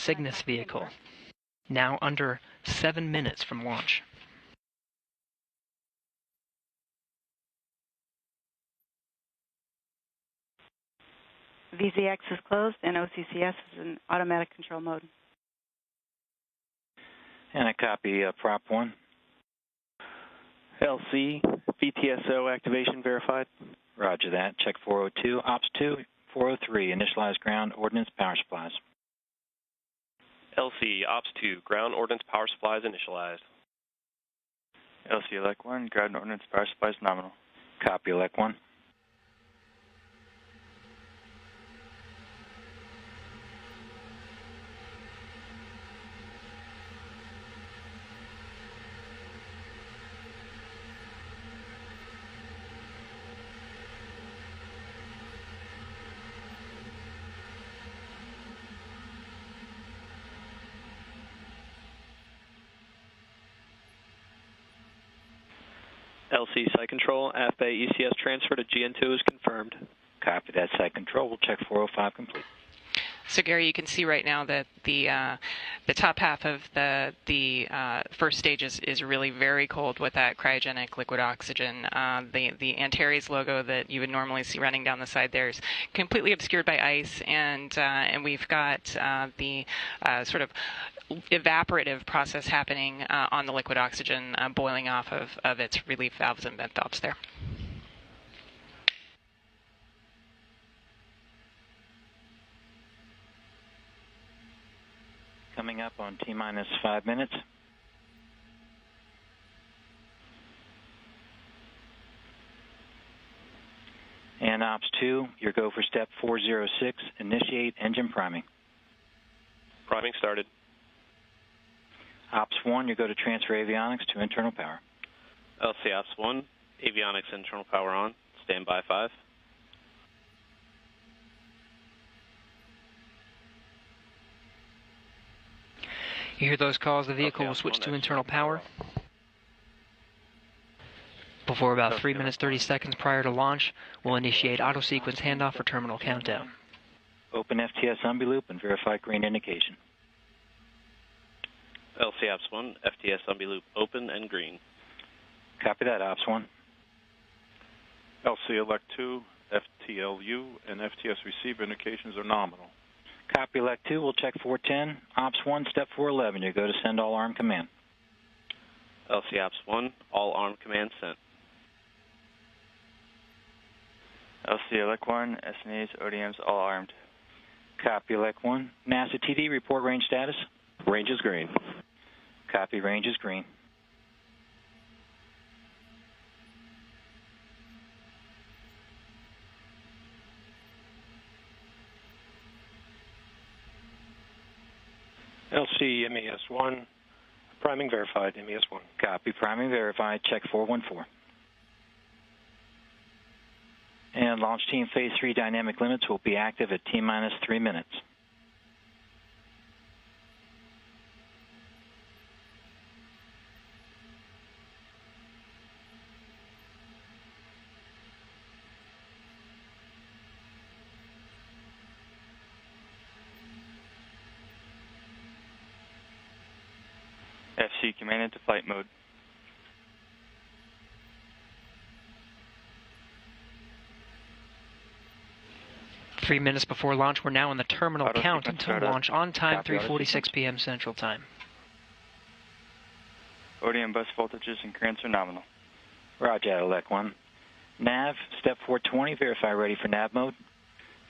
Cygnus vehicle. Now under 7 minutes from launch. VZX is closed and OCCS is in automatic control mode. And a copy Prop 1. LC, VTSO activation verified. Roger that. Check 402. Ops 2, 403. Initialize ground ordnance power supplies. LC, Ops 2, ground ordnance power supplies initialized. LC, Elect 1, ground ordnance power supplies nominal. Copy, Elect 1. LC Site Control, AFBA ECS transfer to GN2 is confirmed. Copy that, Site Control. We'll check 405 complete. So Gary, you can see right now that the top half of the first stage is really very cold with that cryogenic liquid oxygen. The Antares logo that you would normally see running down the side there is completely obscured by ice, and we've got the sort of evaporative process happening on the liquid oxygen boiling off of its relief valves and vent valves there. Coming up on T-minus 5 minutes. And Ops 2, your go for step 406, initiate engine priming. Priming started. Ops 1, you go to transfer avionics to internal power. LC Ops 1, avionics internal power on, standby 5. You hear those calls, the vehicle will switch to internal power. Before about 3 minutes 30 seconds prior to launch, we'll initiate auto sequence handoff for terminal countdown. Open FTS umbiloop and verify green indication. LC Ops 1, FTS umbiloop open and green. Copy that, Ops 1. LC Elect 2, FTLU, and FTS receiver indications are nominal. Copy Elect 2, we'll check 410. Ops 1, step 411, you go to send all arm command. LC Ops 1, all arm command sent. LC Elect 1, SNAs, ODMs, all armed. Copy Elect 1. NASA TD, report range status. Range is green. Copy, range is green. LC MES1, priming verified, MES1. Copy, priming verified, check 414. And launch team phase 3 dynamic limits will be active at T-minus 3 minutes. FC command into flight mode. Three minutes before launch, we're now in the terminal Auto count sequence until startup. launch on time, Copy, auto 3:46 p.m. Central Time. ODM bus voltages and currents are nominal. Roger, Elect 1. Nav, step 420, verify ready for nav mode.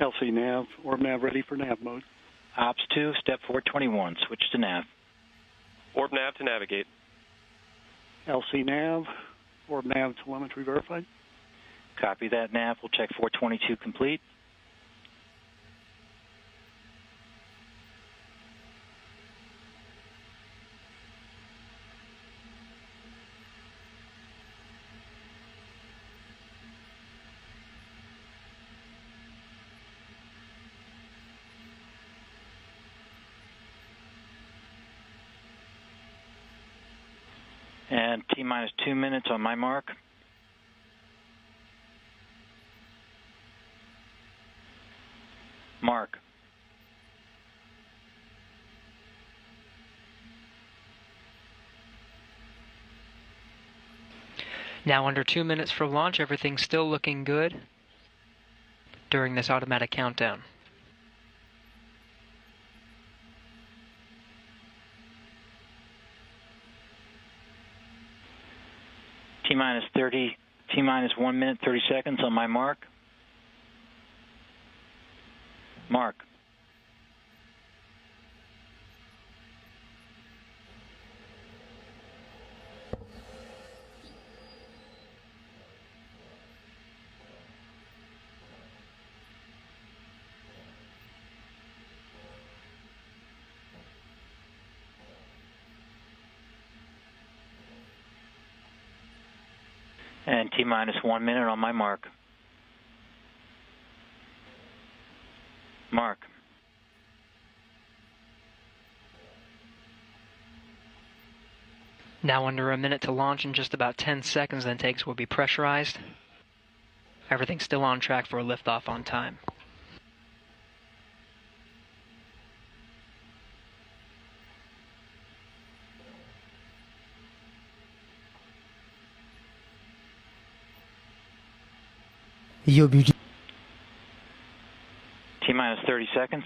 LC nav, orb nav ready for nav mode. Ops 2, step 421, switch to nav. Orb nav to navigate. LC nav, orb nav telemetry verified. Copy that, nav. We'll check 422 complete. And T-minus 2 minutes on my mark. Mark. Now under 2 minutes for launch, everything's still looking good during this automatic countdown. T-minus 1 minute, 30 seconds on my mark. Mark. And T-minus 1 minute on my mark. Mark. Now under a minute to launch, in just about 10 seconds, the intakes will be pressurized. Everything's still on track for a liftoff on time. T-minus 30 seconds.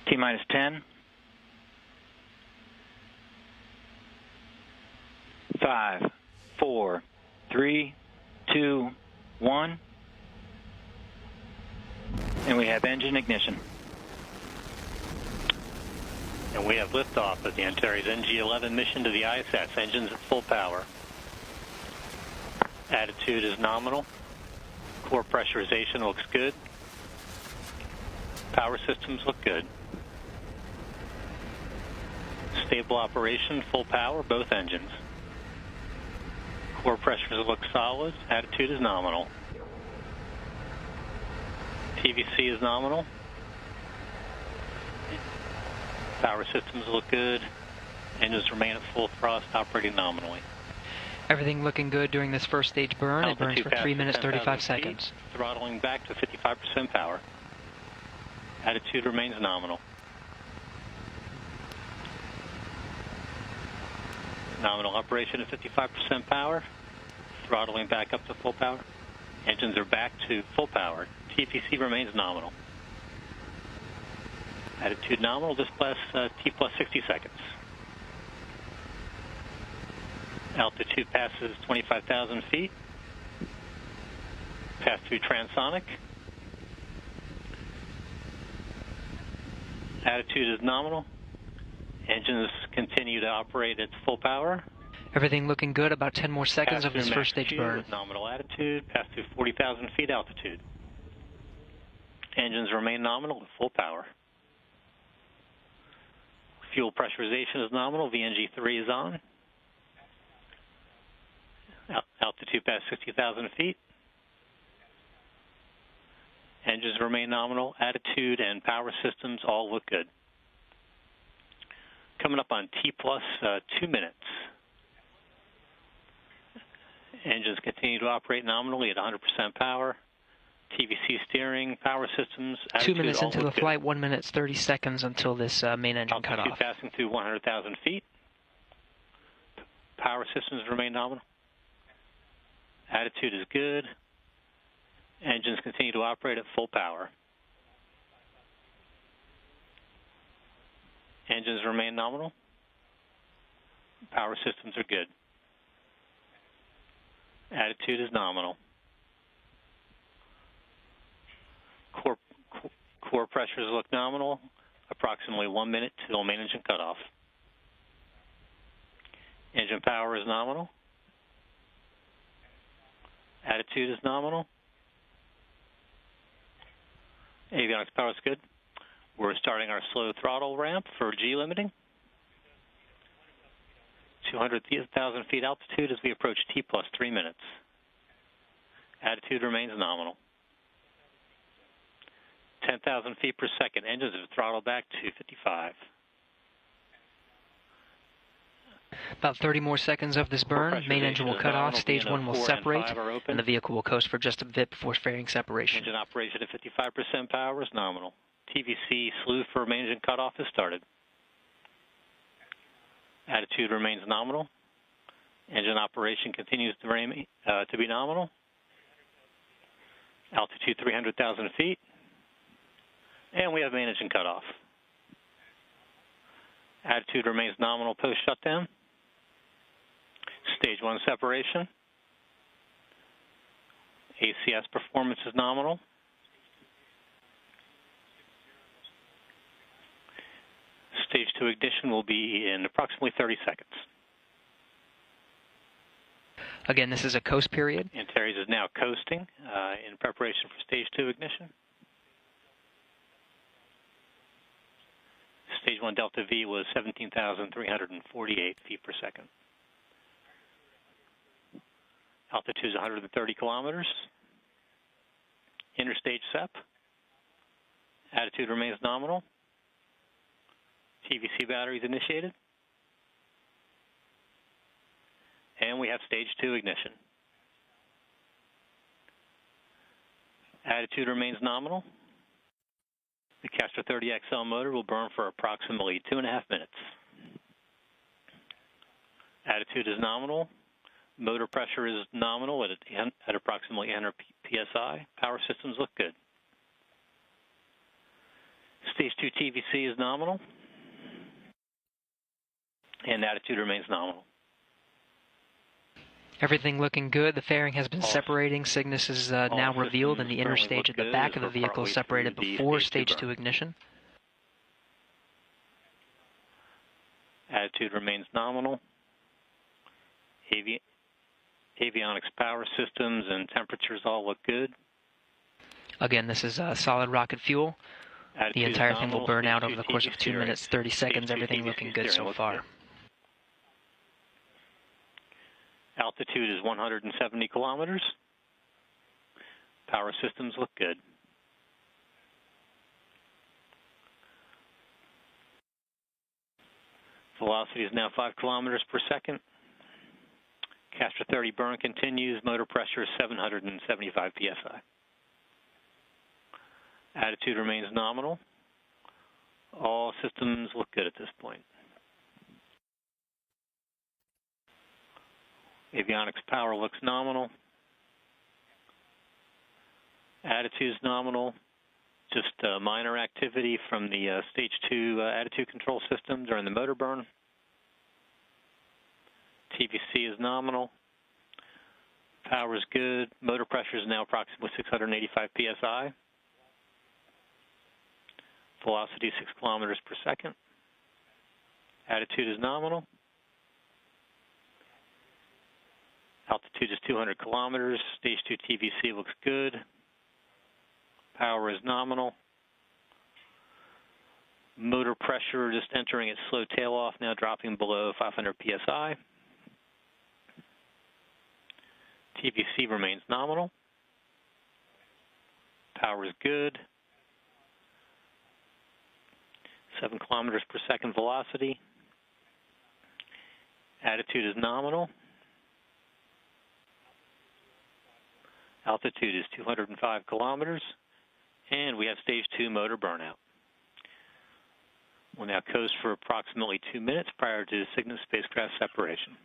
T-minus 10. 5, 4, 3, 2, 1. And we have engine ignition. And we have liftoff of the Antares NG-11 mission to the ISS. Engines at full power. Attitude is nominal. Core pressurization looks good. Power systems look good. Stable operation, full power, both engines. Core pressures look solid. Attitude is nominal. TVC is nominal. Power systems look good. Engines remain at full thrust, operating nominally. Everything looking good during this first stage burn. It burns Altitude for 3 passes minutes, 10,000 35 feet, seconds. Throttling back to 55% power. Attitude remains nominal. Nominal operation at 55% power. Throttling back up to full power. Engines are back to full power. TPC remains nominal. Attitude nominal, this plus T plus 60 seconds. Altitude passes 25,000 feet. Pass through transonic. Attitude is nominal. Engines continue to operate at full power. Everything looking good. About 10 more seconds Pass of this through first max stage Q burn. with nominal attitude. Pass through 40,000 feet altitude. Engines remain nominal at full power. Fuel pressurization is nominal. VNG3 is on. Altitude past 60,000 feet. Engines remain nominal. Attitude and power systems all look good. Coming up on T plus 2 minutes. Engines continue to operate nominally at 100% power. TVC steering, power systems, 2 minutes into the look good. flight, 1 minute 30 seconds until this main engine cut Altitude off. passing through 100,000 feet. Power systems remain nominal. Attitude is good. Engines continue to operate at full power. Engines remain nominal. Power systems are good. Attitude is nominal. Core pressures look nominal. Approximately 1 minute till main engine cutoff. Engine power is nominal. Attitude is nominal. Avionics power is good. We're starting our slow throttle ramp for G limiting. 200,000 feet altitude as we approach T plus 3 minutes. Attitude remains nominal. 10,000 feet per second. Engines have throttled back to 55. About 30 more seconds of this burn. Main engine will cut off. Stage 1 will separate, and the vehicle will coast for just a bit before fairing separation. Engine operation at 55% power is nominal. TVC slew for main engine cutoff has started. Attitude remains nominal. Engine operation continues to be nominal. Altitude 300,000 feet. And we have main engine cutoff. Attitude remains nominal post-shutdown. Stage 1 separation. ACS performance is nominal. Stage 2 ignition will be in approximately 30 seconds. Again, this is a coast period. Antares is now coasting in preparation for Stage 2 ignition. Stage 1 Delta V was 17,348 feet per second. Altitude is 130 kilometers. Interstage SEP. Attitude remains nominal. TVC batteries initiated. And we have Stage 2 ignition. Attitude remains nominal. The Castor 30 XL motor will burn for approximately 2.5 minutes. Attitude is nominal. Motor pressure is nominal at approximately 100 psi. Power systems look good. Stage 2 TVC is nominal. And attitude remains nominal. Everything looking good. The fairing has been separating. Cygnus is now revealed, and the inner stage at the back of the vehicle is separated before Stage 2 ignition. Attitude remains nominal. Avionics power systems and temperatures all look good. Again, this is solid rocket fuel. The entire thing will burn out over the course of 2 minutes, 30 seconds. Everything looking good so far. Altitude is 170 kilometers. Power systems look good. Velocity is now 5 kilometers per second. Castor 30 burn continues. Motor pressure is 775 psi. Attitude remains nominal. All systems look good at this point. Avionics power looks nominal. Attitude is nominal. Just minor activity from the Stage 2 attitude control system during the motor burn. TVC is nominal. Power is good. Motor pressure is now approximately 685 psi. Velocity 6 kilometers per second. Attitude is nominal. Altitude is 200 kilometers. Stage 2 TVC looks good. Power is nominal. Motor pressure just entering its slow tail off, now dropping below 500 psi. TVC remains nominal. Power is good. 7 kilometers per second velocity. Attitude is nominal. Altitude is 205 kilometers. And we have Stage 2 motor burnout. We'll now coast for approximately 2 minutes prior to Cygnus spacecraft separation.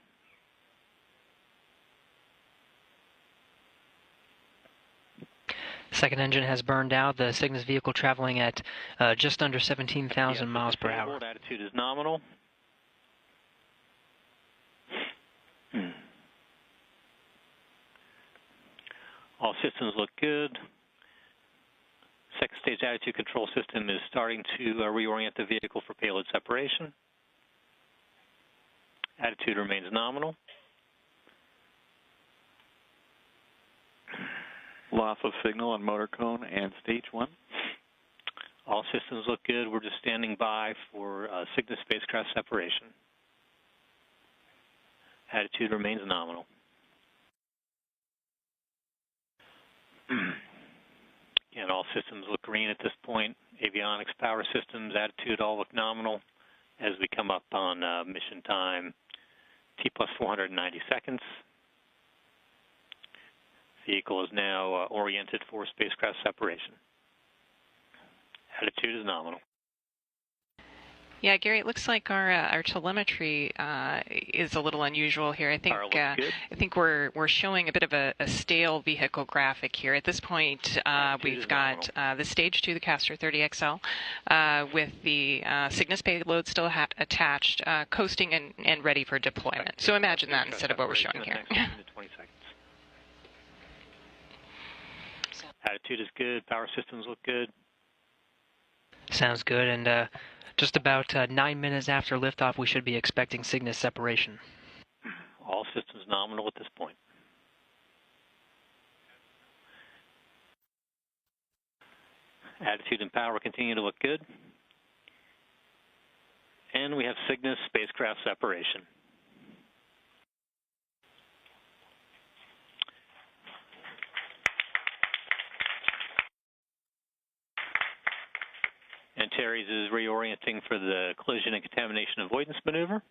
Second engine has burned out. The Cygnus vehicle traveling at just under 17,000 miles per hour. Attitude is nominal. All systems look good. Second stage attitude control system is starting to reorient the vehicle for payload separation. Attitude remains nominal. Loss of signal on motor cone and Stage 1. All systems look good. We're just standing by for Cygnus spacecraft separation. Attitude remains nominal. Again, all systems look green at this point. Avionics, power systems, attitude all look nominal as we come up on mission time T plus 490 seconds. Vehicle is now oriented for spacecraft separation. Attitude is nominal. Yeah, Gary, it looks like our telemetry is a little unusual here. I think we're showing a bit of a stale vehicle graphic here. At this point, we've got the Stage 2, the Castor 30XL, with the Cygnus payload still attached, coasting and ready for deployment. So imagine that instead of what we're showing here. 20 seconds. Attitude is good. Power systems look good. Sounds good, and just about 9 minutes after liftoff, we should be expecting Cygnus separation. All systems nominal at this point. Attitude and power continue to look good. And we have Cygnus spacecraft separation. Antares is reorienting for the collision and contamination avoidance maneuver.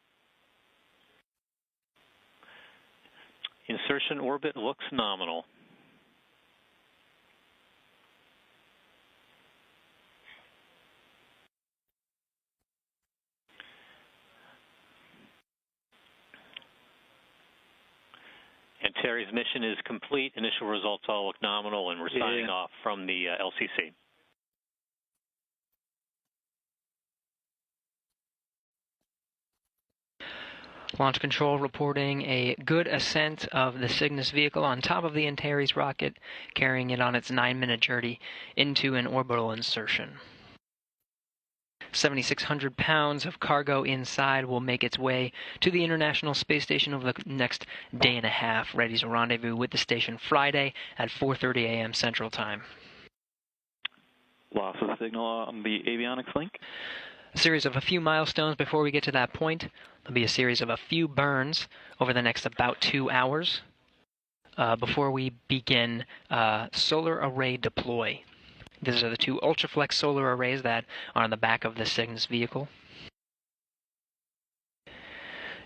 Insertion orbit looks nominal. Antares mission is complete. Initial results all look nominal, and we're signing off from the LCC. Launch Control reporting a good ascent of the Cygnus vehicle on top of the Antares rocket, carrying it on its 9-minute journey into an orbital insertion. 7,600 pounds of cargo inside will make its way to the International Space Station over the next day and a half, ready to rendezvous with the station Friday at 4:30 a.m. Central Time. Loss of signal on the avionics link. A series of a few milestones before we get to that point. There'll be a series of a few burns over the next about 2 hours before we begin solar array deploy. These are the two Ultraflex solar arrays that are on the back of the Cygnus vehicle.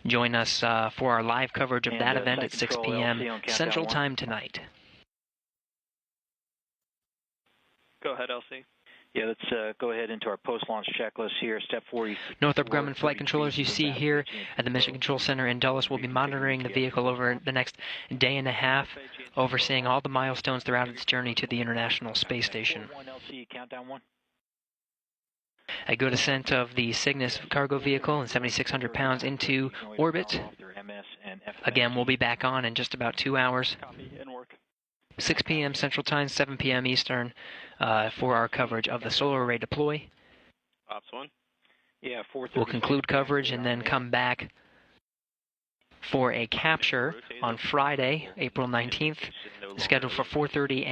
Join us for our live coverage of that event at 6 p.m. Central Time tonight. Go ahead, LC. Yeah, let's go ahead into our post-launch checklist here. Step 40. Northrop Grumman flight controllers you see here at the Mission Control Center in Dulles will be monitoring the vehicle over the next day and a half, overseeing all the milestones throughout its journey to the International Space Station. A good ascent of the Cygnus cargo vehicle and 7,600 pounds into orbit. Again, we'll be back on in just about 2 hours. 6 p.m. Central Time, 7 p.m. Eastern, for our coverage of the solar array deploy. Ops 1. Yeah, we'll conclude coverage and then come back for a capture on Friday, April 19th, scheduled for 4:30 a.m.